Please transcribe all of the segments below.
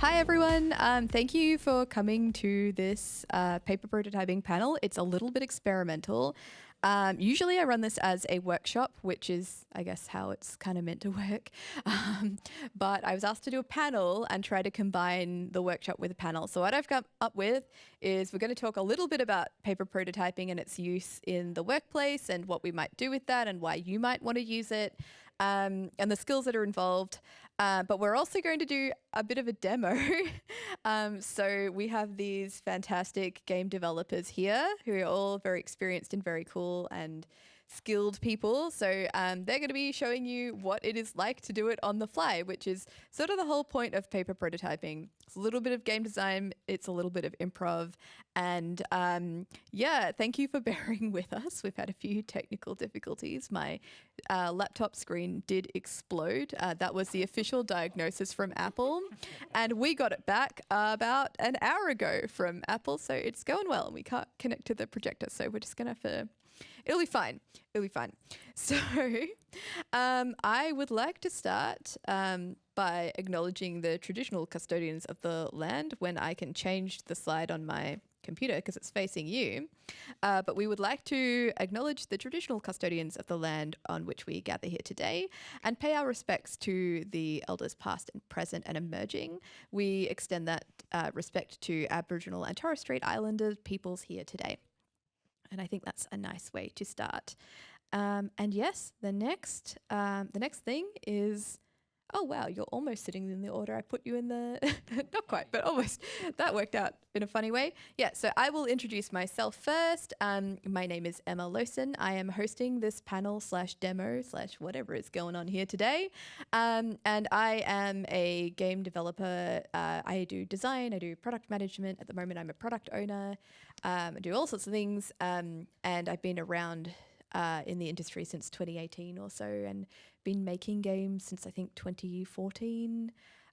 Hi, everyone. Thank you for coming to this paper prototyping panel. It's a little bit experimental. Usually I run this as a workshop, which is, I guess, how it's kind of meant to work. But I was asked to do a panel and try to combine the workshop with a panel. So what I've come up with is we're going to talk a little bit about paper prototyping and its use in the workplace and what we might do with that and why you might want to use it. And the skills that are involved. But we're also going to do a bit of a demo. So we have these fantastic game developers here who are all very experienced and very cool and skilled people. So they're going to be showing you what it is like to do it on the fly, which is sort of the whole point of paper prototyping. It's a little bit of game design. It's a little bit of improv. And yeah, thank you for bearing with us. We've had a few technical difficulties. My laptop screen did explode. That was the official diagnosis from Apple. And we got it back about an hour ago from Apple. So it's going well. We can't connect to the projector. So we're just going to have to... It'll be fine. It'll be fine. So I would like to start by acknowledging the traditional custodians of the land when I can change the slide on my computer because it's facing you. But we would like to acknowledge the traditional custodians of the land on which we gather here today and pay our respects to the elders past and present and emerging. We extend that respect to Aboriginal and Torres Strait Islander peoples here today. And I think that's a nice way to start. And yes, the next thing is, oh wow, you're almost sitting in the order I put you in the, not quite, but almost. That worked out in a funny way. Yeah, so I will introduce myself first. My name is Emma Losin. I am hosting this panel / demo / whatever is going on here today. And I am a game developer. I do design, I do product management. At the moment, I'm a product owner. I do all sorts of things. And I've been around in the industry since 2018 or so and been making games since I think 2014.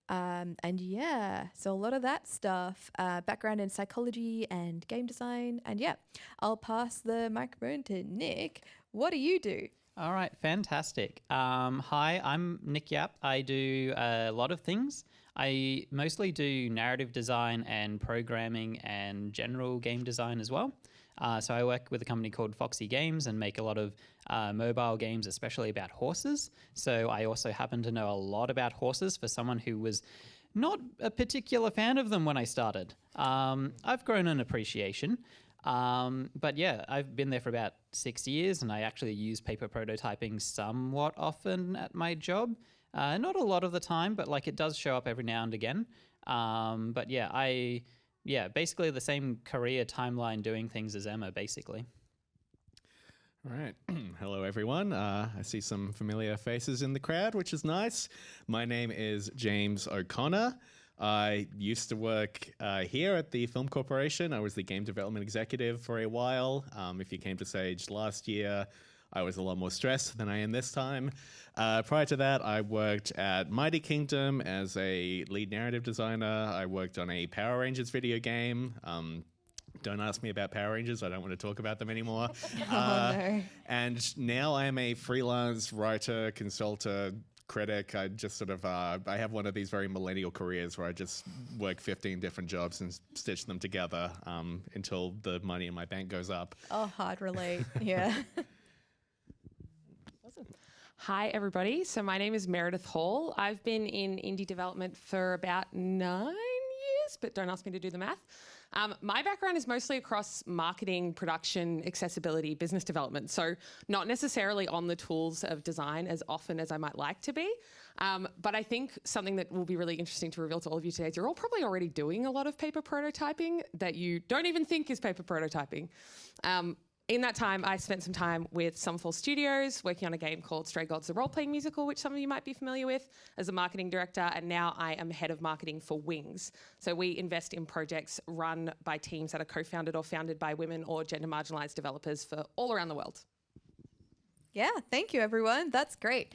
And yeah, so a lot of that stuff, background in psychology and game design. And yeah, I'll pass the microphone to Nick. What do you do? All right, fantastic. Hi, I'm Nick Yapp. I do a lot of things. I mostly do narrative design and programming and general game design as well. So I work with a company called Foxie Games and make a lot of mobile games, especially about horses. So I also happen to know a lot about horses for someone who was not a particular fan of them when I started. I've grown an appreciation. But yeah, I've been there for about 6 years and I actually use paper prototyping somewhat often at my job. Not a lot of the time, but like it does show up every now and again. But yeah, basically the same career timeline doing things as Emma, basically. All right. Hello, everyone. I see some familiar faces in the crowd, which is nice. My name is James O'Connor. I used to work here at the Film Corporation. I was the game development executive for a while. If you came to Sage last year, I was a lot more stressed than I am this time. Prior to that, I worked at Mighty Kingdom as a lead narrative designer. I worked on a Power Rangers video game. Don't ask me about Power Rangers. I don't want to talk about them anymore. No. And now I am a freelance writer, consultant, critic. I just sort of, I have one of these very millennial careers where I just work 15 different jobs and stitch them together until the money in my bank goes up. Oh, hard relate. Yeah. Hi, everybody. So my name is Meredith Hall. I've been in indie development for about 9 years, but don't ask me to do the math. My background is mostly across marketing, production, accessibility, business development. So not necessarily on the tools of design as often as I might like to be. But I think something that will be really interesting to reveal to all of you today is you're all probably already doing a lot of paper prototyping that you don't even think is paper prototyping. In that time, I spent some time with Summerfall Studios, working on a game called Stray Gods, the role-playing musical, which some of you might be familiar with, as a marketing director, and now I am head of marketing for Wings. So we invest in projects run by teams that are co-founded or founded by women or gender marginalized developers for all around the world. Yeah, thank you, everyone. That's great.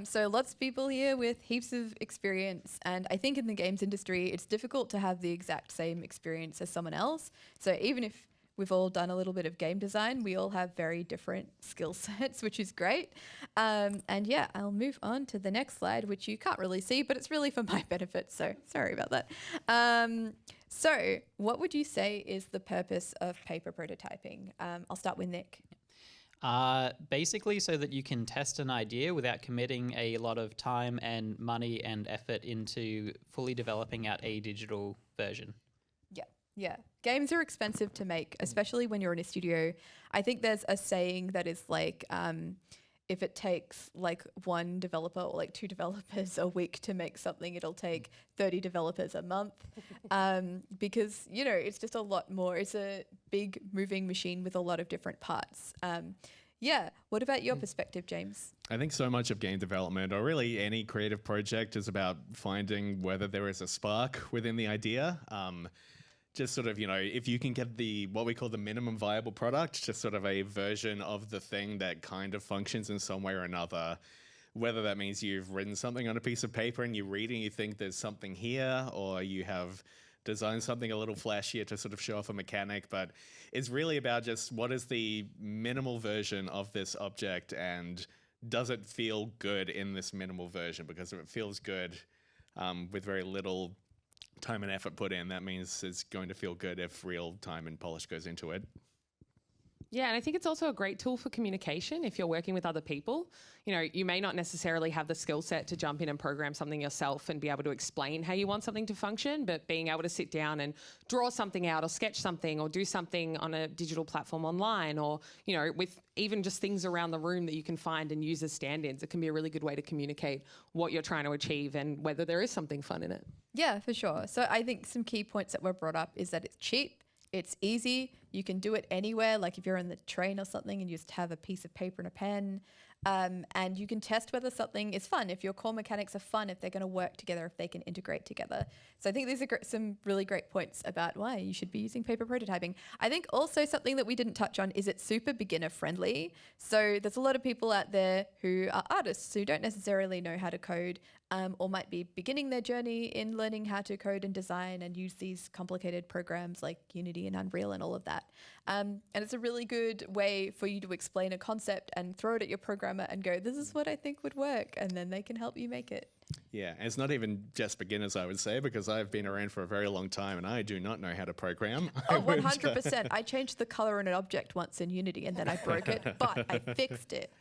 So lots of people here with heaps of experience. And I think in the games industry, it's difficult to have the exact same experience as someone else. So even if We've all done a little bit of game design. We all have very different skill sets, which is great. And yeah, I'll move on to the next slide, which you can't really see, but it's really for my benefit. So sorry about that. So what would you say is the purpose of paper prototyping? I'll start with Nick. Basically so that you can test an idea without committing a lot of time and money and effort into fully developing out a digital version. Yeah. Games are expensive to make, especially when you're in a studio. I think there's a saying that is like, if it takes like one developer or like two developers a week to make something, it'll take 30 developers a month. Because, you know, it's just a lot more. It's a big moving machine with a lot of different parts. Yeah. What about your perspective, James? I think so much of game development, or really any creative project, is about finding whether there is a spark within the idea. Just sort of, you know, if you can get what we call the minimum viable product, just sort of a version of the thing that kind of functions in some way or another, whether that means you've written something on a piece of paper and you read it and you think there's something here, or you have designed something a little flashier to sort of show off a mechanic, but it's really about just what is the minimal version of this object and does it feel good in this minimal version? Because if it feels good with very little time and effort put in, that means it's going to feel good if real time and polish goes into it. Yeah, and I think it's also a great tool for communication if you're working with other people. You know, you may not necessarily have the skill set to jump in and program something yourself and be able to explain how you want something to function, but being able to sit down and draw something out or sketch something or do something on a digital platform online, or, you know, with even just things around the room that you can find and use as stand-ins, it can be a really good way to communicate what you're trying to achieve and whether there is something fun in it. Yeah, for sure. So I think some key points that were brought up is that it's cheap, it's easy, you can do it anywhere, like if you're on the train or something and you just have a piece of paper and a pen, and you can test whether something is fun, if your core mechanics are fun, if they're going to work together, if they can integrate together. So I think these are some really great points about why you should be using paper prototyping. I think also something that we didn't touch on is it's super beginner friendly. So there's a lot of people out there who are artists who don't necessarily know how to code, or might be beginning their journey in learning how to code and design and use these complicated programs like Unity and Unreal and all of that. And it's a really good way for you to explain a concept and throw it at your programmer and go, this is what I think would work. And then they can help you make it. Yeah, and it's not even just beginners, I would say, because I've been around for a very long time and I do not know how to program. Oh, 100%. I changed the color in an object once in Unity and then I broke it, but I fixed it.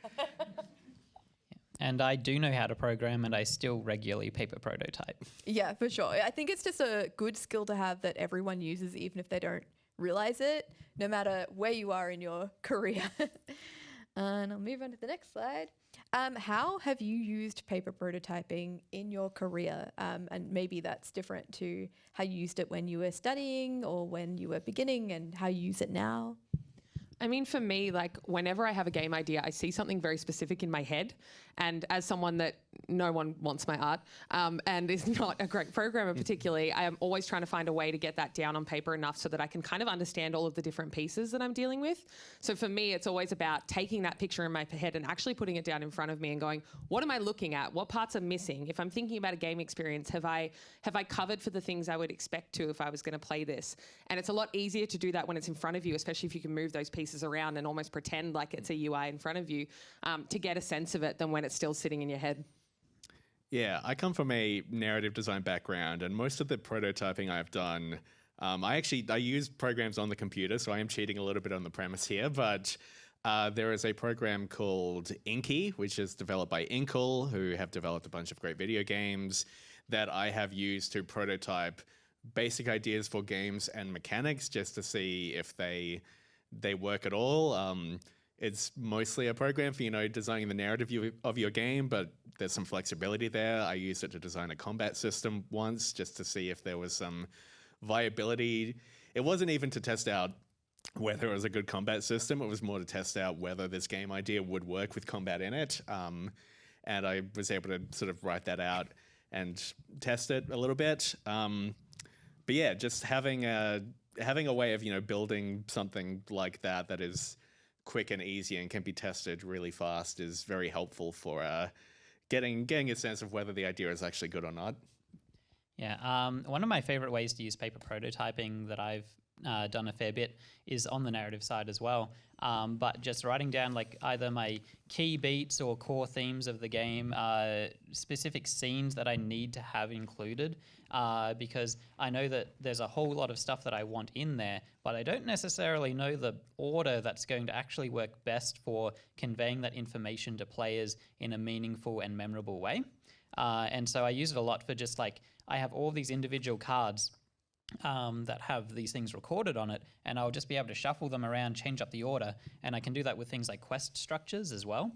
And I do know how to program, and I still regularly paper prototype. Yeah, for sure. I think it's just a good skill to have that everyone uses, even if they don't realize it, no matter where you are in your career. And I'll move on to the next slide. How have you used paper prototyping in your career? And maybe that's different to how you used it when you were studying or when you were beginning, and how you use it now. I mean, for me, like whenever I have a game idea, I see something very specific in my head. And as someone that no one wants my art and is not a great programmer particularly, I am always trying to find a way to get that down on paper enough so that I can kind of understand all of the different pieces that I'm dealing with. So for me, it's always about taking that picture in my head and actually putting it down in front of me and going, what am I looking at? What parts are missing? If I'm thinking about a game experience, have I covered for the things I would expect to if I was going to play this? And it's a lot easier to do that when it's in front of you, especially if you can move those pieces around and almost pretend like it's a UI in front of you, to get a sense of it than when it's still sitting in your head. Yeah, I come from a narrative design background, and most of the prototyping I've done, I use programs on the computer, so I am cheating a little bit on the premise here, but there is a program called Inky, which is developed by Inkle, who have developed a bunch of great video games, that I have used to prototype basic ideas for games and mechanics just to see if they work at all. It's mostly a program for, designing the narrative of your game, but there's some flexibility there. I used it to design a combat system once just to see if there was some viability. It wasn't even to test out whether it was a good combat system. It was more to test out whether this game idea would work with combat in it. And I was able to sort of write that out and test it a little bit. But yeah, just having a way of, building something like that is quick and easy and can be tested really fast is very helpful for getting a sense of whether the idea is actually good or not. Yeah, one of my favorite ways to use paper prototyping that I've done a fair bit is on the narrative side as well. But just writing down like either my key beats or core themes of the game, specific scenes that I need to have included, because I know that there's a whole lot of stuff that I want in there, but I don't necessarily know the order that's going to actually work best for conveying that information to players in a meaningful and memorable way. And so I use it a lot for just like, I have all these individual cards that have these things recorded on it, and I'll just be able to shuffle them around, change up the order, and I can do that with things like quest structures as well,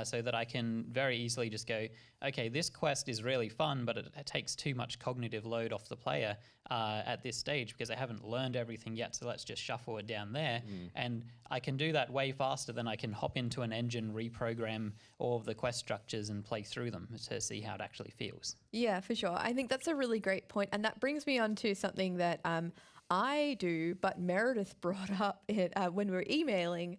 so that I can very easily just go, okay, this quest is really fun, but it takes too much cognitive load off the player at this stage because they haven't learned everything yet, so let's just shuffle it down there. And I can do that way faster than I can hop into an engine, reprogram all of the quest structures and play through them to see how it actually feels. Yeah, for sure. I think that's a really great point. And that brings me on to something that I do, but Meredith brought up it when we were emailing,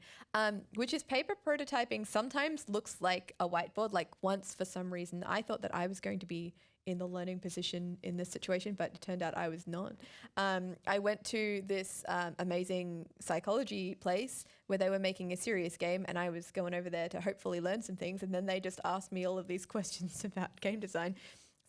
which is paper prototyping sometimes looks like a whiteboard. Like once, for some reason, I thought that I was going to be in the learning position in this situation, but it turned out I was not. I went to this amazing psychology place where they were making a serious game, and I was going over there to hopefully learn some things, and then they just asked me all of these questions about game design.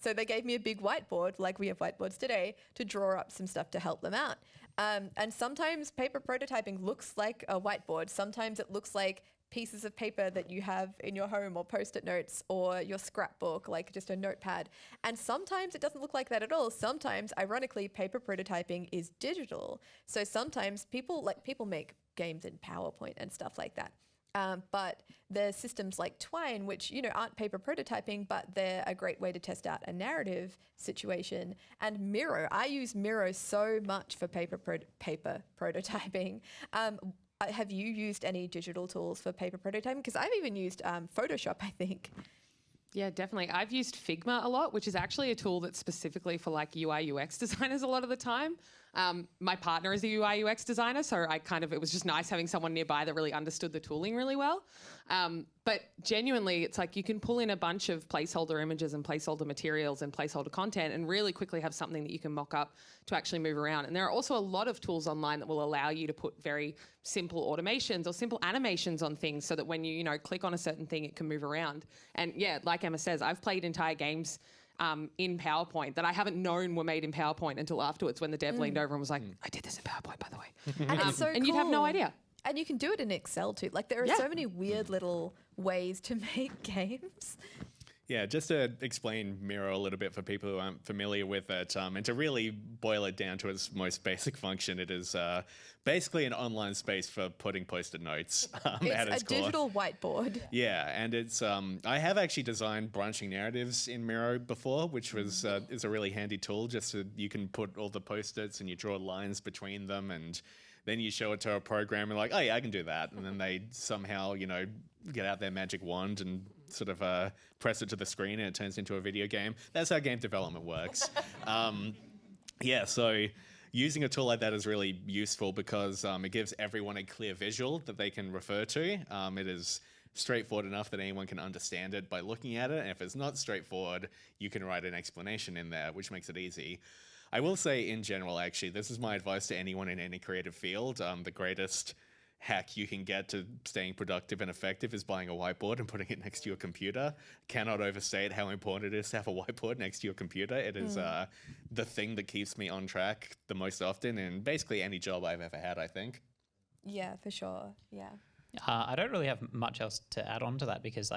So they gave me a big whiteboard, like we have whiteboards today, to draw up some stuff to help them out. And sometimes paper prototyping looks like a whiteboard. Sometimes it looks like pieces of paper that you have in your home, or post-it notes, or your scrapbook, like just a notepad. And sometimes it doesn't look like that at all. Sometimes, ironically, paper prototyping is digital. So sometimes people make games in PowerPoint and stuff like that. But there's systems like Twine, which, aren't paper prototyping, but they're a great way to test out a narrative situation. And Miro, I use Miro so much for paper prototyping. Have you used any digital tools for paper prototyping? Because I've even used Photoshop, I think. Yeah, definitely. I've used Figma a lot, which is actually a tool that's specifically for like UI UX designers a lot of the time. My partner is a UI UX designer, so it was just nice having someone nearby that really understood the tooling really well. But genuinely, it's like you can pull in a bunch of placeholder images and placeholder materials and placeholder content and really quickly have something that you can mock up to actually move around. And there are also a lot of tools online that will allow you to put very simple automations or simple animations on things so that when you click on a certain thing, it can move around. And yeah, like Emma says, I've played entire games in PowerPoint that I haven't known were made in PowerPoint until afterwards when the dev leaned over and was like, I did this in PowerPoint, by the way. And it's so and you'd have no idea. And you can do it in Excel too. Like there are so many weird little ways to make games. Yeah, just to explain Miro a little bit for people who aren't familiar with it, and to really boil it down to its most basic function, it is basically an online space for putting post-it notes at its core. Digital whiteboard. Yeah, and it's I have actually designed branching narratives in Miro before, which was is a really handy tool. Just so you can put all the post-its and you draw lines between them, and then you show it to a program and like, oh yeah, I can do that, and then they somehow get out their magic wand and sort of press it to the screen and it turns into a video game. That's how game development works. So using a tool like that is really useful because it gives everyone a clear visual that they can refer to. It is straightforward enough that anyone can understand it by looking at it. And if it's not straightforward, you can write an explanation in there, which makes it easy. I will say in general, actually, this is my advice to anyone in any creative field. The greatest hack you can get to staying productive and effective is buying a whiteboard and putting it next to your computer. Cannot overstate how important it is to have a whiteboard next to your computer. It is the thing that keeps me on track the most often in basically any job I've ever had, I think. Yeah, for sure. Yeah. I don't really have much else to add on to that because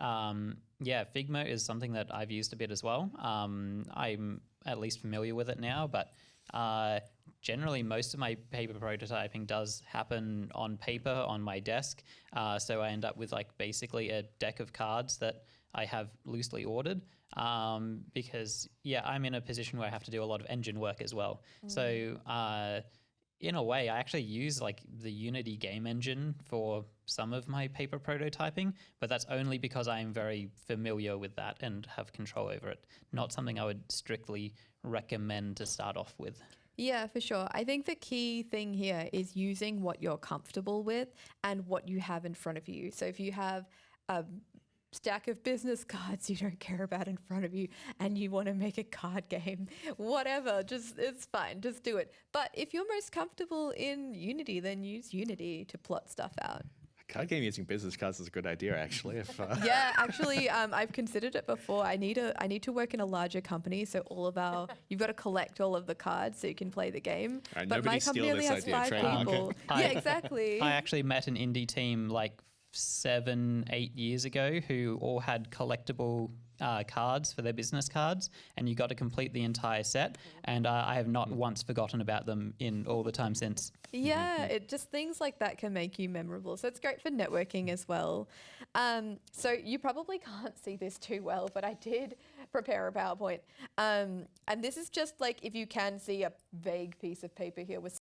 Figma is something that I've used a bit as well. I'm at least familiar with it now, but generally most of my paper prototyping does happen on paper on my desk. So I end up with like basically a deck of cards that I have loosely ordered because I'm in a position where I have to do a lot of engine work as well. So in a way, I actually use like the Unity game engine for some of my paper prototyping, but that's only because I am very familiar with that and have control over it. Not something I would strictly recommend to start off with. Yeah, for sure. I think the key thing here is using what you're comfortable with and what you have in front of you. So if you have a stack of business cards you don't care about in front of you and you want to make a card game, whatever, just it's fine, just do it. But if you're most comfortable in Unity, then use Unity to plot stuff out. Card game using business cards is a good idea, actually. If Yeah, actually, I've considered it before. I need to work in a larger company, so you've got to collect all of the cards so you can play the game. Right, but my nobody company steal only this has idea, 5 trademark it. people. Yeah, exactly. I actually met an indie team like 7-8 years ago who all had collectible cards for their business cards, and you got to complete the entire set. And I have not once forgotten about them in all the time since. Yeah, it just things like that can make you memorable. So it's great for networking as well. So you probably can't see this too well, but I did prepare a PowerPoint. And this is just like if you can see a vague piece of paper here with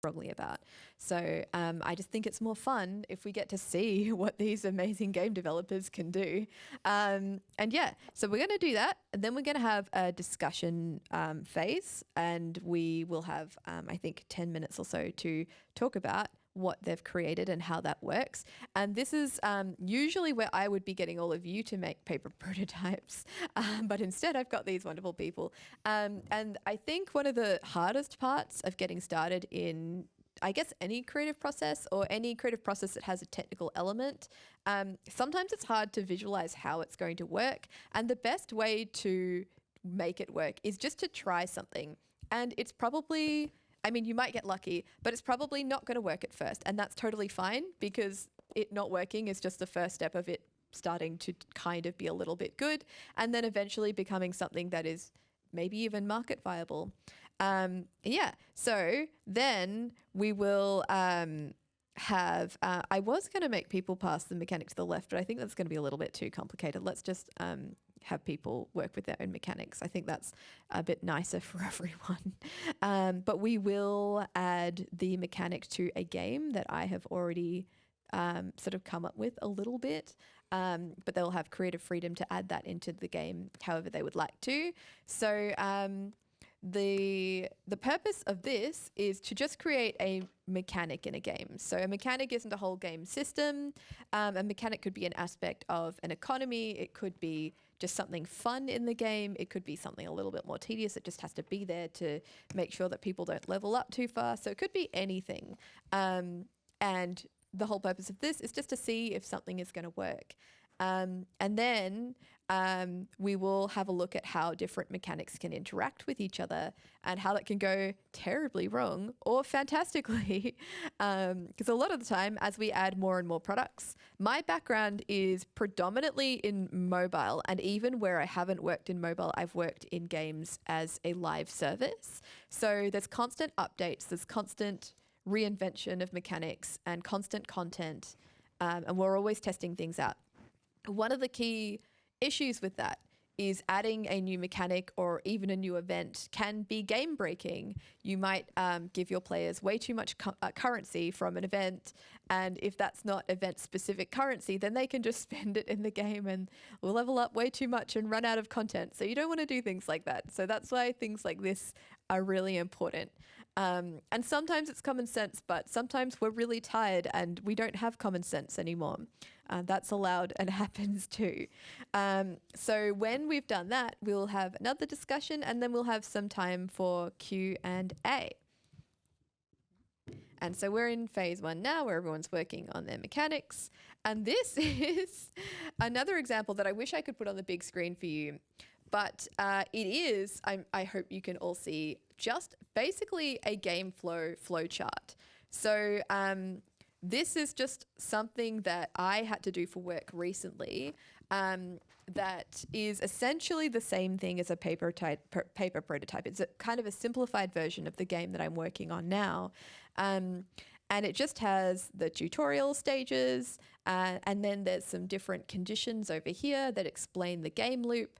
strongly about. So I just think it's more fun if we get to see what these amazing game developers can do. And yeah, so we're going to do that. And then we're going to have a discussion phase, and we will have, I think, 10 minutes or so to talk about what they've created and how that works. And this is usually where I would be getting all of you to make paper prototypes. But instead, I've got these wonderful people. And I think one of the hardest parts of getting started in, I guess, any creative process or any creative process that has a technical element, sometimes it's hard to visualize how it's going to work. And the best way to make it work is just to try something. And it's probably, I mean, you might get lucky, but it's probably not going to work at first. And that's totally fine, because it not working is just the first step of it starting to kind of be a little bit good, and then eventually becoming something that is maybe even market viable. Yeah, so then we will have, I was going to make people pass the mechanic to the left, but I think that's going to be a little bit too complicated. Let's just have people work with their own mechanics. I think that's a bit nicer for everyone. But we will add the mechanic to a game that I have already sort of come up with a little bit. But they'll have creative freedom to add that into the game however they would like to. So the purpose of this is to just create a mechanic in a game. So a mechanic isn't a whole game system. A mechanic could be an aspect of an economy. It could be just something fun in the game. It could be something a little bit more tedious. It just has to be there to make sure that people don't level up too fast. So it could be anything. And the whole purpose of this is just to see if something is going to work. And then we will have a look at how different mechanics can interact with each other and how that can go terribly wrong or fantastically. Because a lot of the time, as we add more and more products, my background is predominantly in mobile. And even where I haven't worked in mobile, I've worked in games as a live service. So there's constant updates, there's constant reinvention of mechanics and constant content. And we're always testing things out. One of the key issues with that is adding a new mechanic or even a new event can be game breaking. You might give your players way too much currency from an event, and if that's not event specific currency, then they can just spend it in the game and level up way too much and run out of content. So you don't want to do things like that. So that's why things like this are really important. And sometimes it's common sense, but sometimes we're really tired and we don't have common sense anymore. That's allowed and happens too. So when we've done that, we'll have another discussion and then we'll have some time for Q&A. And so we're in phase 1 now where everyone's working on their mechanics. And this is another example that I wish I could put on the big screen for you. But it is, I hope you can all see, just basically a game flow chart. So this is just something that I had to do for work recently that is essentially the same thing as a paper prototype. It's a kind of a simplified version of the game that I'm working on now. And it just has the tutorial stages, and then there's some different conditions over here that explain the game loop,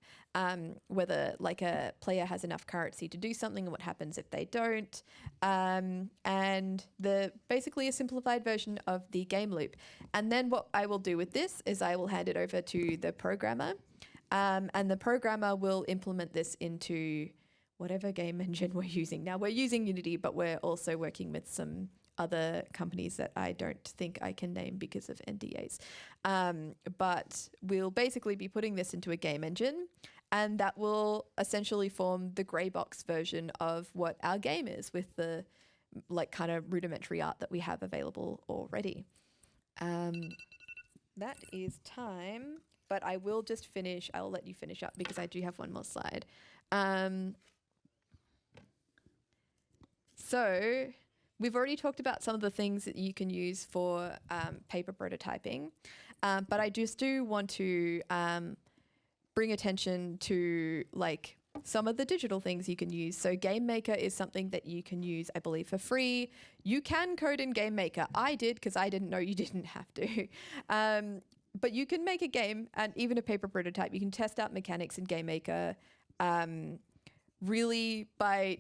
whether like a player has enough currency to do something and what happens if they don't, and basically a simplified version of the game loop. And then what I will do with this is I will hand it over to the programmer, and the programmer will implement this into whatever game engine we're using. Now we're using Unity, but we're also working with some other companies that I don't think I can name because of NDAs. But we'll basically be putting this into a game engine, and that will essentially form the grey box version of what our game is with the like kind of rudimentary art that we have available already. That is time, but I will just finish. I'll let you finish up because I do have one more slide. So we've already talked about some of the things that you can use for paper prototyping, but I just do want to bring attention to like some of the digital things you can use. So Game Maker is something that you can use, I believe, for free. You can code in Game Maker. I did because I didn't know you didn't have to. But you can make a game and even a paper prototype. You can test out mechanics in Game Maker really by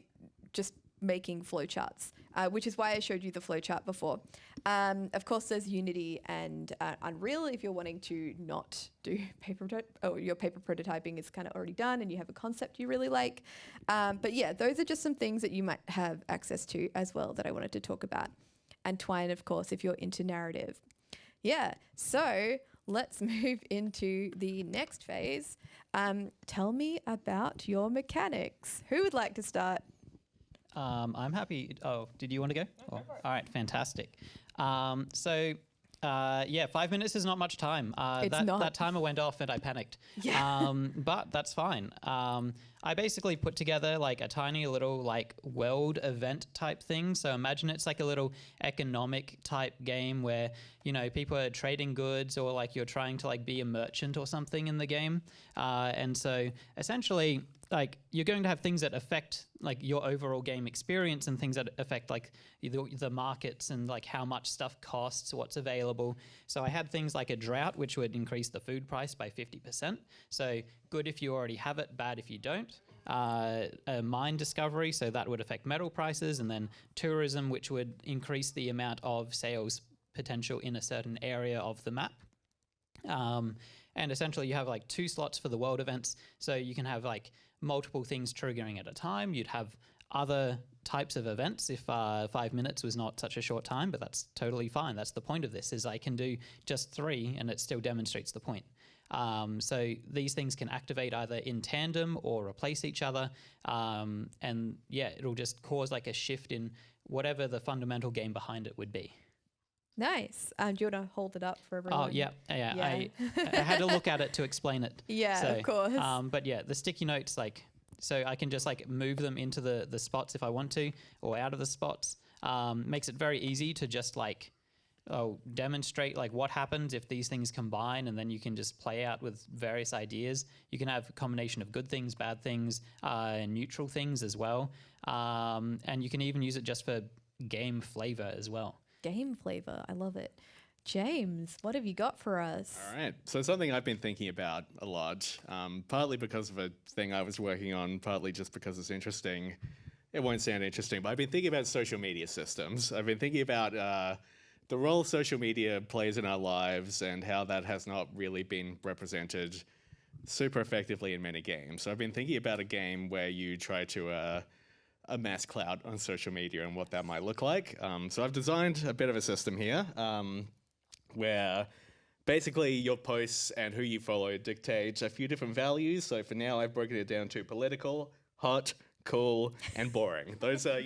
just making flowcharts, which is why I showed you the flowchart before. Of course, there's Unity and Unreal if you're wanting to not do your paper prototyping is kind of already done and you have a concept you really like. But yeah, those are just some things that you might have access to as well that I wanted to talk about. And Twine, of course, if you're into narrative. Yeah, so let's move into the next phase. Tell me about your mechanics. Who would like to start? I'm happy. Oh, did you want to go? Oh, all right, fantastic. Yeah, 5 minutes is not much time. That timer went off and I panicked. Yeah. But that's fine. I basically put together like a tiny little like world event type thing. So imagine it's like a little economic type game where, you know, people are trading goods or like you're trying to like be a merchant or something in the game. And so essentially like you're going to have things that affect like your overall game experience and things that affect like the markets and like how much stuff costs, what's available. So I had things like a drought, which would increase the food price by 50%. So good if you already have it, bad if you don't. A mine discovery, so that would affect metal prices, and then tourism, which would increase the amount of sales potential in a certain area of the map. And essentially you have like 2 slots for the world events. So you can have like multiple things triggering at a time. You'd have other types of events if 5 minutes was not such a short time, but that's totally fine. That's the point of this, is I can do just 3 and it still demonstrates the point. So these things can activate either in tandem or replace each other. And yeah, it'll just cause like a shift in whatever the fundamental game behind it would be. Nice. Do you want to hold it up for everyone? Oh, yeah. I had to look at it to explain it. Yeah, so, of course. But yeah, the sticky notes, like, so I can just like move them into the spots if I want to, or out of the spots. Makes it very easy to just like, demonstrate like what happens if these things combine, and then you can just play out with various ideas. You can have a combination of good things, bad things, and neutral things as well. And you can even use it just for game flavor as well. Game flavor. I love it. James, what have you got for us? All right. So something I've been thinking about a lot, partly because of a thing I was working on, partly just because it's interesting. It won't sound interesting, but I've been thinking about social media systems. I've been thinking about the role social media plays in our lives and how that has not really been represented super effectively in many games. So I've been thinking about a game where you try to amass clout on social media and what that might look like. So I've designed a bit of a system here where basically your posts and who you follow dictate a few different values. So for now, I've broken it down to political, hot, cool, and boring. Those are,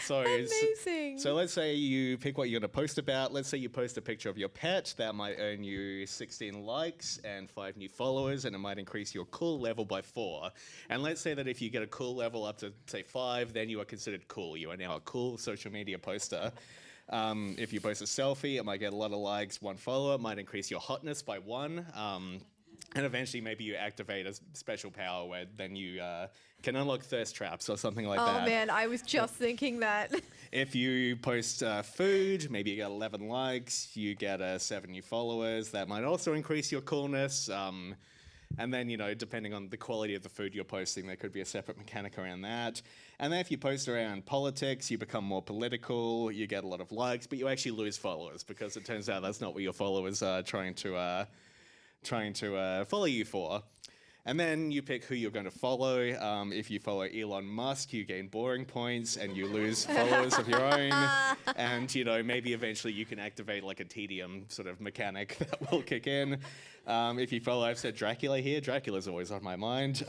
so Amazing. So let's say you pick what you're going to post about. Let's say you post a picture of your pet. That might earn you 16 likes and 5 new followers, and it might increase your cool level by 4. And let's say that if you get a cool level up to, say, 5, then you are considered cool. You are now a cool social media poster. If you post a selfie, it might get a lot of likes, 1 follower. It might increase your hotness by 1. And eventually maybe you activate a special power where then you can unlock thirst traps or something like that. Oh man, I was just thinking that. If you post food, maybe you get 11 likes, you get 7 new followers. That might also increase your coolness. And then, depending on the quality of the food you're posting, there could be a separate mechanic around that. And then if you post around politics, you become more political, you get a lot of likes, but you actually lose followers because it turns out that's not what your followers are trying to follow you for. And then you pick who you're going to follow. If you follow Elon Musk, you gain boring points and you lose followers of your own. And, maybe eventually you can activate like a tedium sort of mechanic that will kick in. If you follow, I've said Dracula here. Dracula's always on my mind.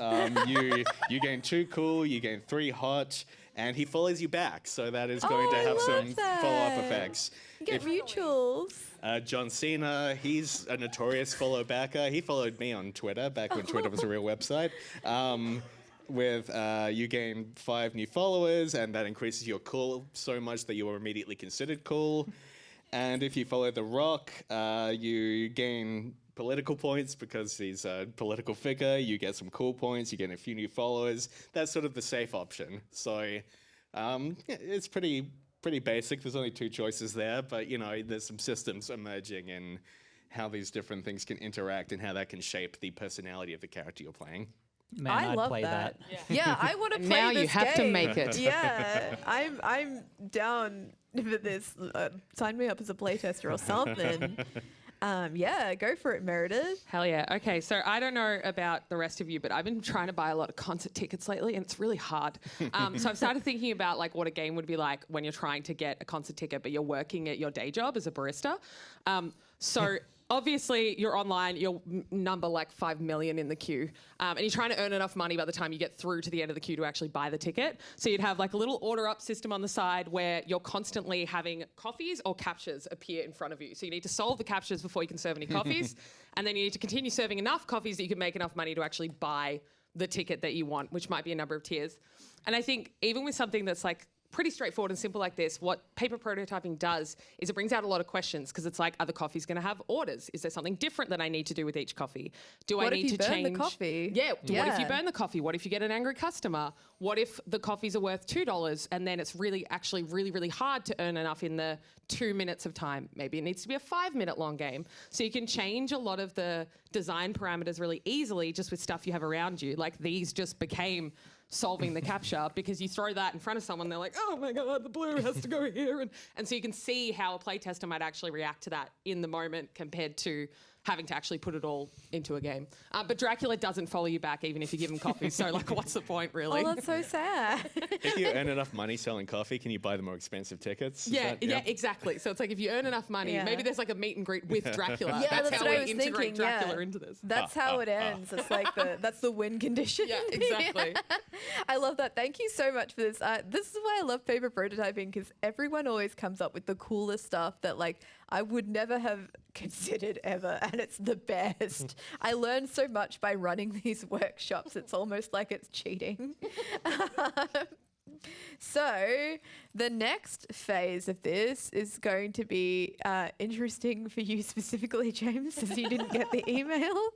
You gain 2 cool, you gain 3 hot, and he follows you back. So that is going to have some follow-up effects. You get mutuals. John Cena, he's a notorious follow backer. He followed me on Twitter back when Twitter was a real website. You gain 5 new followers, and that increases your cool so much that you are immediately considered cool. And if you follow The Rock, you gain political points because he's a political figure. You get some cool points. You get a few new followers. That's sort of the safe option. So it's pretty basic. There's only 2 choices there, but there's some systems emerging in how these different things can interact and how that can shape the personality of the character you're playing. Man, I I'd love play that. Yeah, I want to play Now this you have to game. make it. Yeah, I'm down for this. Sign me up as a playtester or something. Yeah, go for it, Meredith. Hell yeah. Okay, so I don't know about the rest of you, but I've been trying to buy a lot of concert tickets lately, and it's really hard. So I've started thinking about like what a game would be like when you're trying to get a concert ticket, but you're working at your day job as a barista. So obviously you're online, you're number like 5 million in the queue, and you're trying to earn enough money by the time you get through to the end of the queue to actually buy the ticket. So you'd have like a little order up system on the side where you're constantly having coffees or captures appear in front of you. So you need to solve the captures before you can serve any coffees, and then you need to continue serving enough coffees that you can make enough money to actually buy the ticket that you want, which might be a number of tiers. And I think even with something that's like pretty straightforward and simple like this, what paper prototyping does is it brings out a lot of questions, because it's like, are the coffees going to have orders? Is there something different that I need to do with each coffee? Do I need to change? What if you burn the coffee? Yeah. What if you burn the coffee? What if you get an angry customer? What if the coffees are worth $2 and then it's really hard to earn enough in the 2 minutes of time? Maybe it needs to be a 5-minute long game. So you can change a lot of the design parameters really easily just with stuff you have around you. Like these just became solving the captcha, because you throw that in front of someone, they're like, oh my God, the blue has to go here. And so you can see how a playtester might actually react to that in the moment compared to having to actually put it all into a game. But Dracula doesn't follow you back even if you give him coffee. So like, what's the point really? Oh, that's so sad. If you earn enough money selling coffee, can you buy the more expensive tickets? Yeah, exactly. So it's like if you earn enough money, maybe there's like a meet and greet with Dracula. Yeah, that's how what we I was integrate thinking, Dracula into this. That's how it ends. It's like that's the win condition. Yeah, exactly. I love that. Thank you so much for this. This is why I love paper prototyping, because everyone always comes up with the coolest stuff that like I would never have considered ever, and it's the best. I learned so much by running these workshops. It's almost like it's cheating. So the next phase of this is going to be interesting for you specifically, James, as you didn't get the email.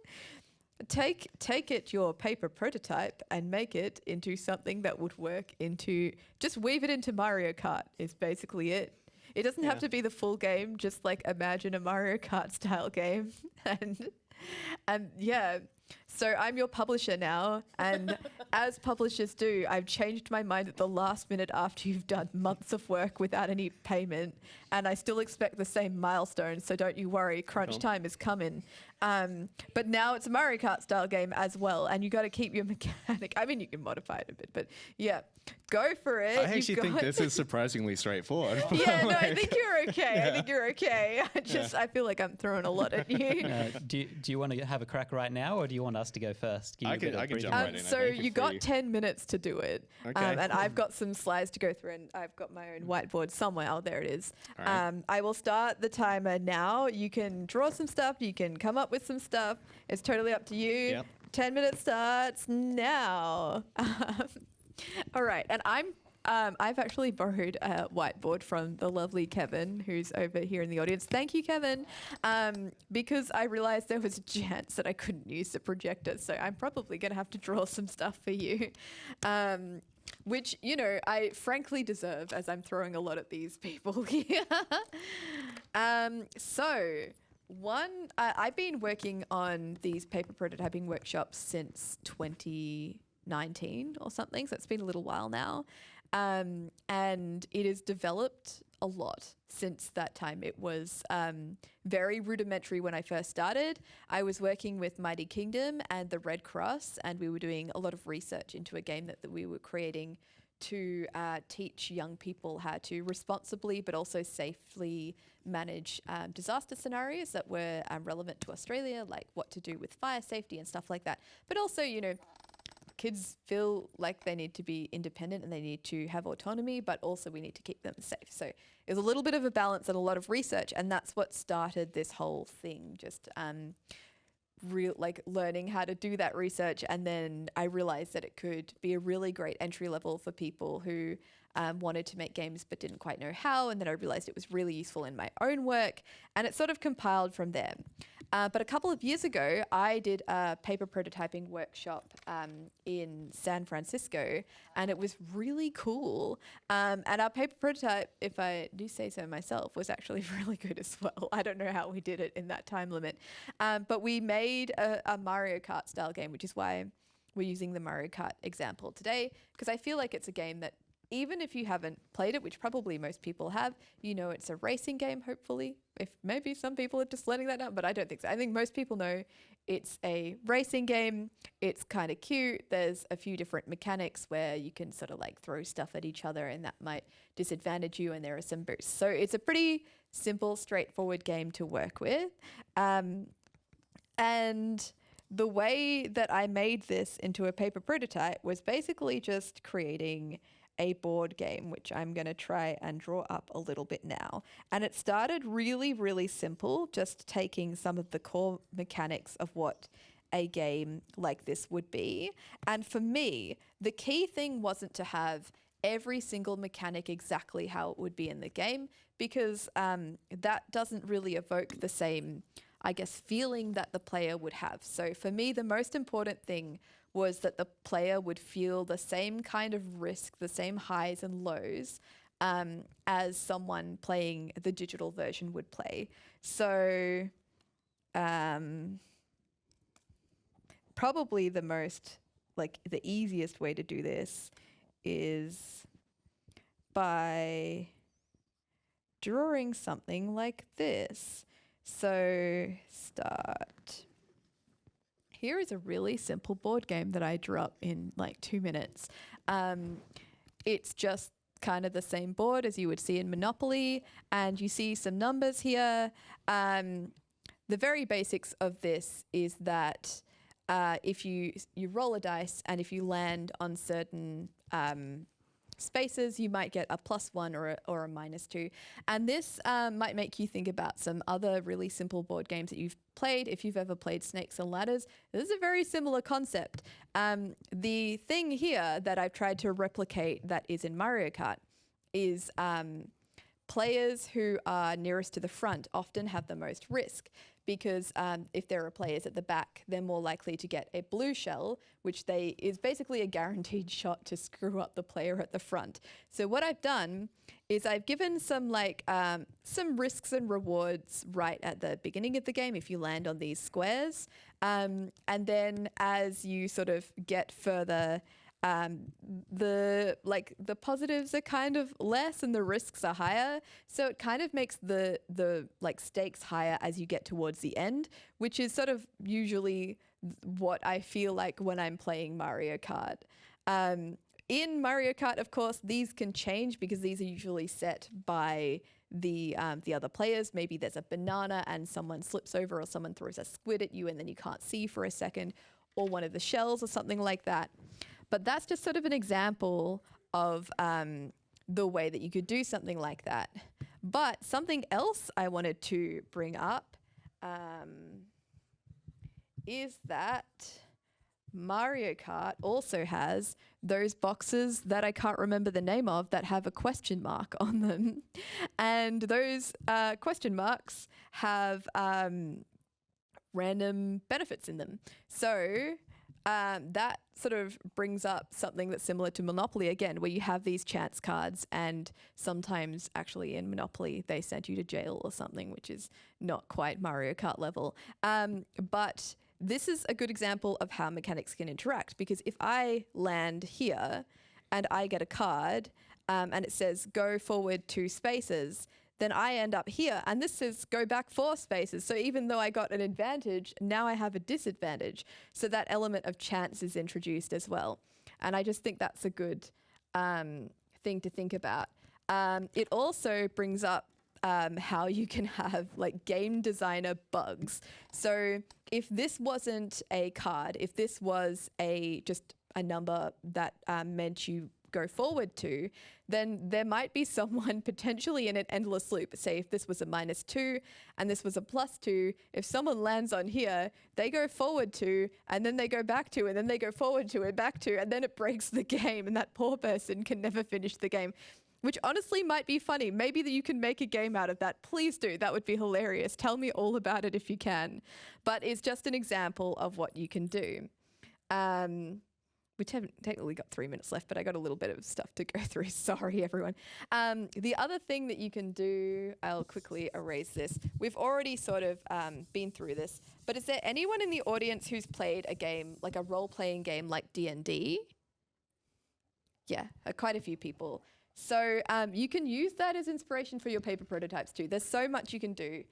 Take it, your paper prototype, and make it into something that would work into, just weave it into Mario Kart is basically it. It doesn't have to be the full game, just like imagine a Mario Kart style game. And yeah, so I'm your publisher now, and as publishers do, I've changed my mind at the last minute after you've done months of work without any payment, and I still expect the same milestones, so don't you worry, crunch time is coming. But now it's a Mario Kart style game as well, and you got to keep your mechanic. I mean, you can modify it a bit, but yeah, go for it. I actually think this is surprisingly straightforward. Yeah, no, I think you're okay. I think you're okay. I feel like I'm throwing a lot at you. Do you want to have a crack right now, or do you want us to go first? I can jump right in. So you got 10 minutes to do it. Okay. And I've got some slides to go through, and I've got my own whiteboard somewhere. Oh, there it is. All right. I will start the timer now. You can draw some stuff. You can come up with some stuff. It's totally up to you. Yep. 10 minutes starts now. All right. And I've actually borrowed a whiteboard from the lovely Kevin, who's over here in the audience. Thank you, Kevin. Because I realized there was a chance that I couldn't use the projector, so I'm probably going to have to draw some stuff for you. Which, you know, I frankly deserve, as I'm throwing a lot at these people here. I've been working on these paper prototyping workshops since 2019 or something, so it's been a little while now. And it has developed a lot since that time. It was very rudimentary when I first started. I was working with Mighty Kingdom and the Red Cross, and we were doing a lot of research into a game that we were creating to teach young people how to responsibly but also safely manage disaster scenarios that were relevant to Australia, like what to do with fire safety and stuff like that. But also, you know, kids feel like they need to be independent and they need to have autonomy, but also we need to keep them safe. So there's a little bit of a balance and a lot of research, and that's what started this whole thing, just learning how to do that research. And then I realized that it could be a really great entry level for people who wanted to make games but didn't quite know how. And then I realized it was really useful in my own work, and it sort of compiled from there. But a couple of years ago, I did a paper prototyping workshop in San Francisco, and it was really cool. And our paper prototype, if I do say so myself, was actually really good as well. I don't know how we did it in that time limit. But we made a Mario Kart style game, which is why we're using the Mario Kart example today, because I feel like it's a game that even if you haven't played it, which probably most people have, you know it's a racing game, hopefully. If maybe some people are just learning that now, but I don't think so. I think most people know it's a racing game. It's kind of cute. There's a few different mechanics where you can sort of like throw stuff at each other, and that might disadvantage you, and there are some boosts. So it's a pretty simple, straightforward game to work with. And the way that I made this into a paper prototype was basically just creating a board game, which I'm going to try and draw up a little bit now. And it started really, really simple, just taking some of the core mechanics of what a game like this would be. And for me, the key thing wasn't to have every single mechanic exactly how it would be in the game, because that doesn't really evoke the same, I guess, feeling that the player would have. So for me, the most important thing was that the player would feel the same kind of risk, the same highs and lows as someone playing the digital version would play. So probably the most like the easiest way to do this is by drawing something like this. So start. Here is a really simple board game that I drew up in like 2 minutes. It's just kind of the same board as you would see in Monopoly, and you see some numbers here. The very basics of this is that if you roll a dice, and if you land on certain spaces, you might get a +1 or a -2. And this might make you think about some other really simple board games that you've played. If you've ever played Snakes and Ladders, this is a very similar concept. The thing here that I've tried to replicate that is in Mario Kart is players who are nearest to the front often have the most risk, because if there are players at the back, they're more likely to get a blue shell, which is basically a guaranteed shot to screw up the player at the front. So what I've done is I've given some risks and rewards right at the beginning of the game if you land on these squares. And then as you sort of get further, the positives are kind of less and the risks are higher, so it kind of makes the stakes higher as you get towards the end, which is sort of usually what I feel like when I'm playing Mario Kart. In Mario Kart, of course, these can change because these are usually set by the other players. Maybe there's a banana and someone slips over, or someone throws a squid at you and then you can't see for a second, or one of the shells or something like that. But that's just sort of an example of the way that you could do something like that. But something else I wanted to bring up is that Mario Kart also has those boxes that I can't remember the name of that have a question mark on them. And those question marks have random benefits in them. So that sort of brings up something that's similar to Monopoly again, where you have these chance cards, and sometimes actually in Monopoly they send you to jail or something, which is not quite Mario Kart level. But this is a good example of how mechanics can interact, because if I land here and I get a card and it says go forward 2 spaces, then I end up here, and this says go back 4 spaces. So even though I got an advantage, now I have a disadvantage. So that element of chance is introduced as well. And I just think that's a good thing to think about. It also brings up how you can have like game designer bugs. So if this wasn't a card, if this was just a number that meant you go forward to, then there might be someone potentially in an endless loop. Say if this was a -2 and this was a +2, if someone lands on here, they go forward 2 and then they go back 2 and then they go forward 2 and back 2, and then it breaks the game and that poor person can never finish the game, which honestly might be funny. Maybe that you can make a game out of that. Please do. That would be hilarious. Tell me all about it if you can. But it's just an example of what you can do. We haven't technically got 3 minutes left, but I got a little bit of stuff to go through. Sorry, everyone. The other thing that you can do, I'll quickly erase this. We've already sort of been through this, but is there anyone in the audience who's played a game, like a role-playing game like D&D? Yeah, quite a few people. So you can use that as inspiration for your paper prototypes too. There's so much you can do.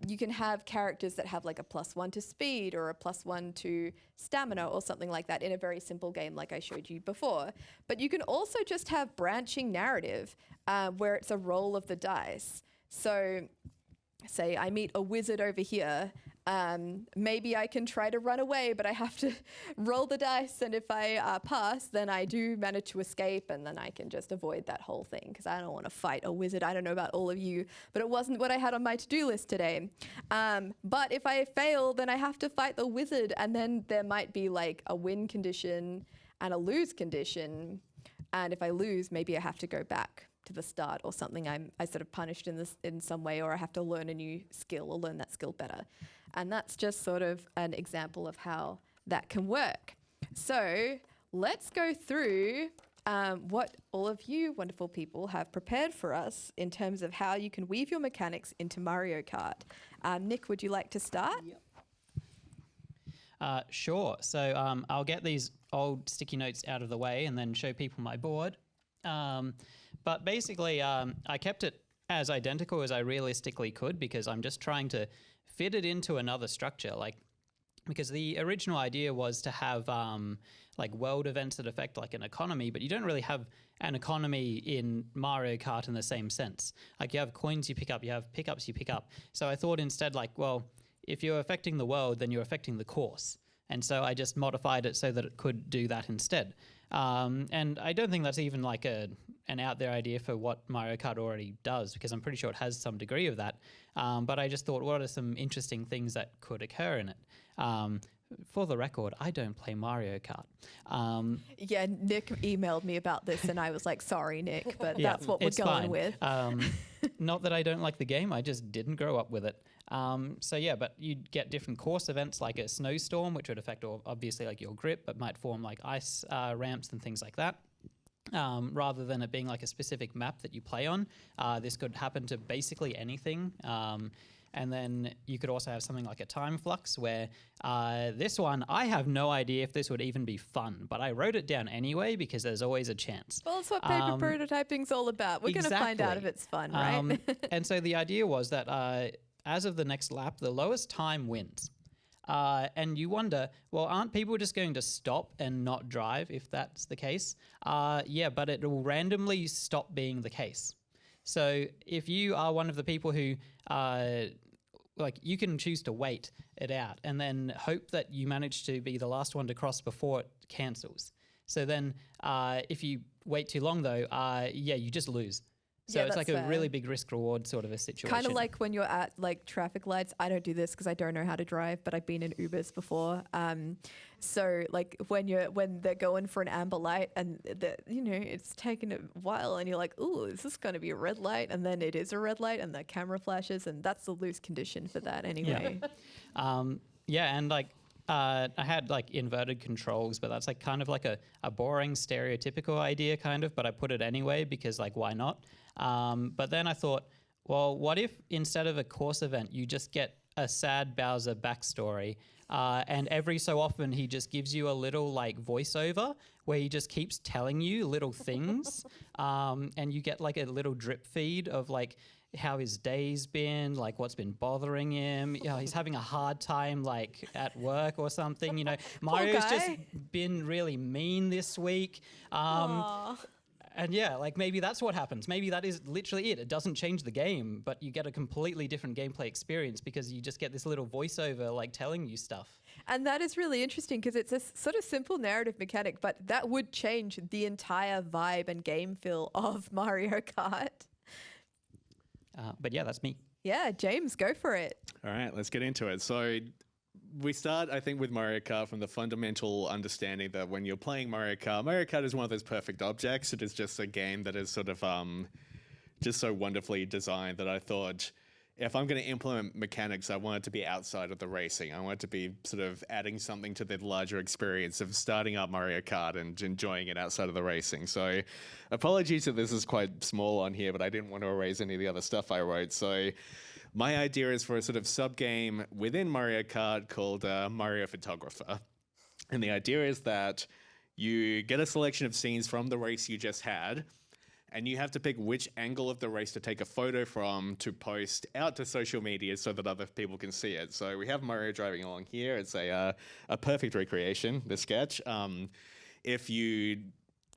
You can have characters that have like a +1 to speed or a +1 to stamina or something like that in a very simple game like I showed you before. But you can also just have branching narrative where it's a roll of the dice. So say I meet a wizard over here. Maybe I can try to run away, but I have to roll the dice, and if I pass, then I do manage to escape, and then I can just avoid that whole thing, because I don't want to fight a wizard. I don't know about all of you, but it wasn't what I had on my to-do list today. But if I fail, then I have to fight the wizard, and then there might be like a win condition and a lose condition, and if I lose, maybe I have to go back to the start or something. I sort of punished in some way, or I have to learn a new skill or learn that skill better. And that's just sort of an example of how that can work. So let's go through what all of you wonderful people have prepared for us in terms of how you can weave your mechanics into Mario Kart. Nick, would you like to start? Yep. Sure. So I'll get these old sticky notes out of the way and then show people my board. But basically, I kept it as identical as I realistically could because I'm just trying to fit it into another structure. Because the original idea was to have like world events that affect like an economy, but you don't really have an economy in Mario Kart in the same sense. Like you have coins you pick up, you have pickups you pick up. So I thought instead like, well, if you're affecting the world, then you're affecting the course. And so I just modified it so that it could do that instead. And I don't think that's even like an out there idea for what Mario Kart already does, because I'm pretty sure it has some degree of that. But I just thought, what are some interesting things that could occur in it? For the record, I don't play Mario Kart. Yeah, Nick emailed me about this and I was like, sorry, Nick, but that's what we're going with. Not that I don't like the game, I just didn't grow up with it. So yeah, but you'd get different course events like a snowstorm, which would affect obviously like your grip, but might form like ice ramps and things like that. Rather than it being like a specific map that you play on, this could happen to basically anything. And then you could also have something like a time flux where this one, I have no idea if this would even be fun, but I wrote it down anyway because there's always a chance. Well, that's what paper prototyping's all about. We're going to find out if it's fun, right? And so the idea was that as of the next lap, the lowest time wins. And you wonder, well, aren't people just going to stop and not drive if that's the case? Yeah, but it will randomly stop being the case. So if you are one of the people who, like, you can choose to wait it out and then hope that you manage to be the last one to cross before it cancels. So then if you wait too long, though, yeah, you just lose. So it's like a really big risk reward sort of a situation. Kind of like when you're at like traffic lights. I don't do this because I don't know how to drive, but I've been in Ubers before. So like when they're going for an amber light and it's taking a while and you're like, ooh, is this going to be a red light? And then it is a red light and the camera flashes, and that's the loose condition for that anyway. Yeah, and like I had like inverted controls, but that's like kind of like a boring stereotypical idea kind of, but I put it anyway because like why not? But then I thought, well, what if instead of a course event, you just get a sad Bowser backstory, and every so often he just gives you a little like voiceover where he just keeps telling you little things, and you get like a little drip feed of like how his day's been, like what's been bothering him. He's having a hard time like at work or something. Mario's just been really mean this week. And yeah, like maybe that's what happens. Maybe that is literally it. It doesn't change the game, but you get a completely different gameplay experience because you just get this little voiceover like telling you stuff. And that is really interesting because it's a sort of simple narrative mechanic, but that would change the entire vibe and game feel of Mario Kart. But yeah, that's me. Yeah, James, go for it. All right, let's get into it. So we start, I think, with Mario Kart from the fundamental understanding that when you're playing Mario Kart is one of those perfect objects. It is just a game that is sort of just so wonderfully designed that I thought, if I'm going to implement mechanics, I want it to be outside of the racing. I want it to be sort of adding something to the larger experience of starting up Mario Kart and enjoying it outside of the racing. So apologies that this is quite small on here, but I didn't want to erase any of the other stuff I wrote. So my idea is for a sort of sub-game within Mario Kart called Mario Photographer. And the idea is that you get a selection of scenes from the race you just had, and you have to pick which angle of the race to take a photo from to post out to social media so that other people can see it. So we have Mario driving along here. It's a perfect recreation, this sketch. If you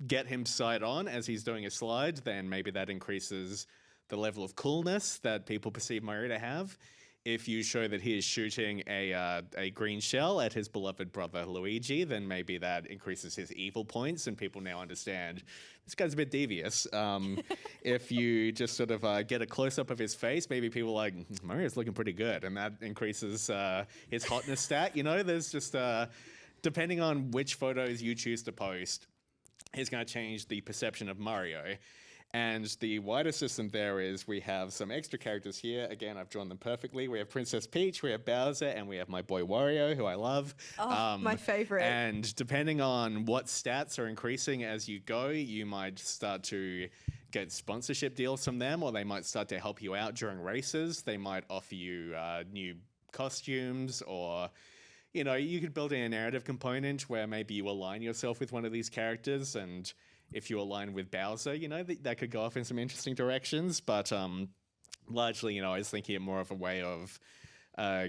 get him side on as he's doing a slide, then maybe that increases the level of coolness that people perceive Mario to have. If you show that he is shooting a green shell at his beloved brother Luigi, then maybe that increases his evil points and people now understand this guy's a bit devious. If you just sort of get a close-up of his face, maybe people are like, Mario's looking pretty good, and that increases his hotness stat. There's just, depending on which photos you choose to post, it's going to change the perception of Mario. And the wider system there is we have some extra characters here. Again, I've drawn them perfectly. We have Princess Peach, we have Bowser, and we have my boy Wario, who I love. Oh, my favorite. And depending on what stats are increasing as you go, you might start to get sponsorship deals from them, or they might start to help you out during races. They might offer you new costumes, or you could build in a narrative component where maybe you align yourself with one of these characters, and if you align with Bowser, that could go off in some interesting directions. But largely, I was thinking it more of a way of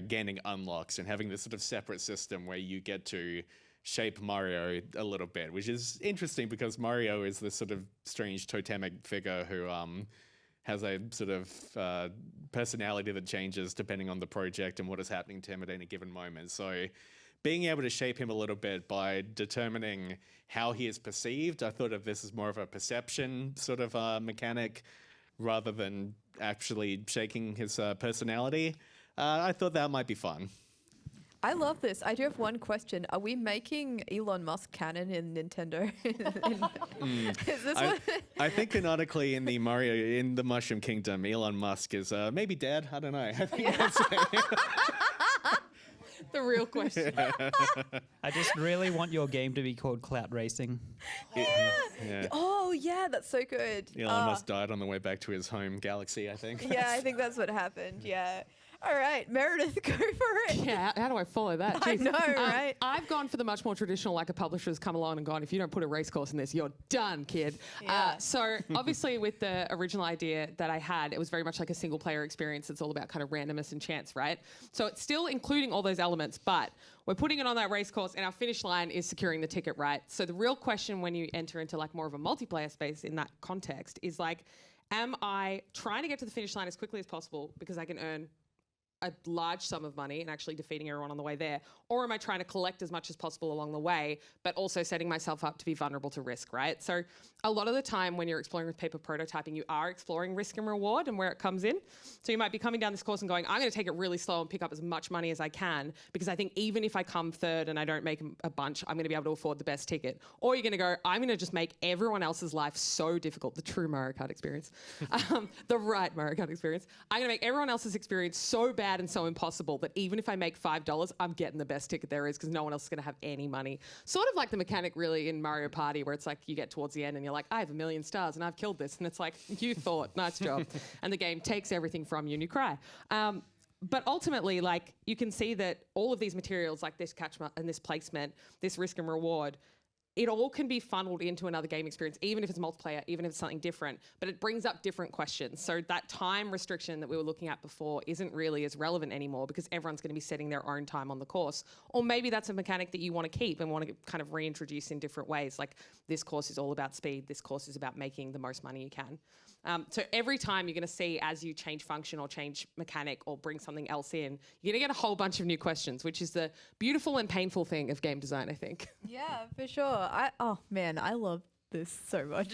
gaining unlocks and having this sort of separate system where you get to shape Mario a little bit, which is interesting because Mario is this sort of strange totemic figure who has a sort of personality that changes depending on the project and what is happening to him at any given moment. So being able to shape him a little bit by determining how he is perceived, I thought of this as more of a perception sort of mechanic rather than actually shaking his personality. I thought that might be fun. I love this. I do have one question. Are we making Elon Musk canon in Nintendo? Is this what? I think canonically in the Mushroom Kingdom, Elon Musk is maybe dead. I don't know. I think that's The real question. I just really want your game to be called Clout Racing. Yeah. Oh, yeah, that's so good. Elon Musk died on the way back to his home galaxy, I think. Yeah, I think that's what happened. Yeah. All right, Meredith, go for it. Yeah, how do I follow that? I Jeez. know, right? I've gone for the much more traditional, like a publisher's come along and gone, if you don't put a race course in this, you're done, kid. Yeah. So obviously with the original idea that I had, it was very much like a single player experience. It's all about kind of randomness and chance, right? So it's still including all those elements, but we're putting it on that race course and our finish line is securing the ticket, right? So the real question when you enter into like more of a multiplayer space in that context is like, am I trying to get to the finish line as quickly as possible because I can earn a large sum of money and actually defeating everyone on the way there? Or am I trying to collect as much as possible along the way, but also setting myself up to be vulnerable to risk, right? So a lot of the time when you're exploring with paper prototyping, you are exploring risk and reward and where it comes in. So you might be coming down this course and going, I'm going to take it really slow and pick up as much money as I can because I think even if I come third and I don't make a bunch, I'm going to be able to afford the best ticket. Or you're going to go, I'm going to just make everyone else's life so difficult, the true Mario Kart experience, the right Mario Kart experience. I'm going to make everyone else's experience so bad and so impossible that even if I make $5, I'm getting the best ticket there is because no one else is going to have any money. Sort of like the mechanic really in Mario Party where it's like you get towards the end and you're like, I have 1,000,000 stars and I've killed this. And it's like, you thought, nice job. And the game takes everything from you and you cry. But ultimately, like you can see that all of these materials like this catch and this placement, this risk and reward, it all can be funneled into another game experience, even if it's multiplayer, even if it's something different, but it brings up different questions. So that time restriction that we were looking at before isn't really as relevant anymore because everyone's going to be setting their own time on the course. Or maybe that's a mechanic that you want to keep and want to kind of reintroduce in different ways. Like this course is all about speed. This course is about making the most money you can. So every time you're going to see as you change function or change mechanic or bring something else in, you're going to get a whole bunch of new questions, which is the beautiful and painful thing of game design, I think. Yeah, for sure. Oh man, I love this so much.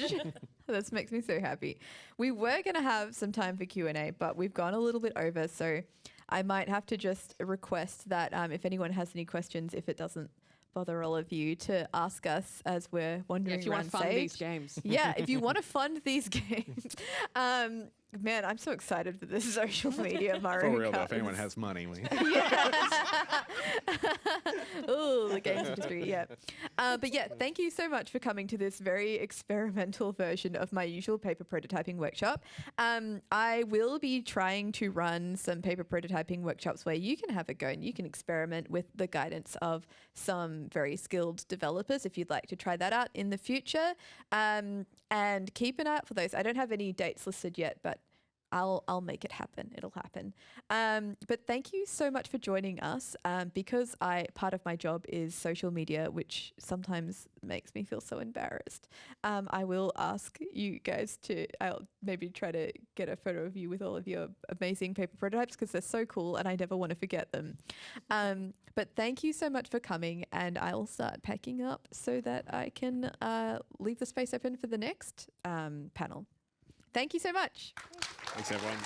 This makes me so happy. We were going to have some time for Q&A, but we've gone a little bit over, so I might have to just request that if anyone has any questions, if it doesn't bother all of you, to ask us as we're wandering if you want around to fund Sage. these games. Yeah, if you want to fund these games. Man, I'm so excited for this social media Mario For real, though, Kart. if anyone has money, we... Oh, the games industry, yeah. But yeah, thank you so much for coming to this very experimental version of my usual paper prototyping workshop. I will be trying to run some paper prototyping workshops where you can have a go and you can experiment with the guidance of some very skilled developers if you'd like to try that out in the future. And keep an eye out for those. I don't have any dates listed yet, but I'll make it happen. It'll happen. But thank you so much for joining us. Because part of my job is social media, which sometimes makes me feel so embarrassed. I will ask you guys I'll maybe try to get a photo of you with all of your amazing paper prototypes because they're so cool and I never want to forget them. But thank you so much for coming, and I will start packing up so that I can leave the space open for the next panel. Thank you so much. Thanks, everyone.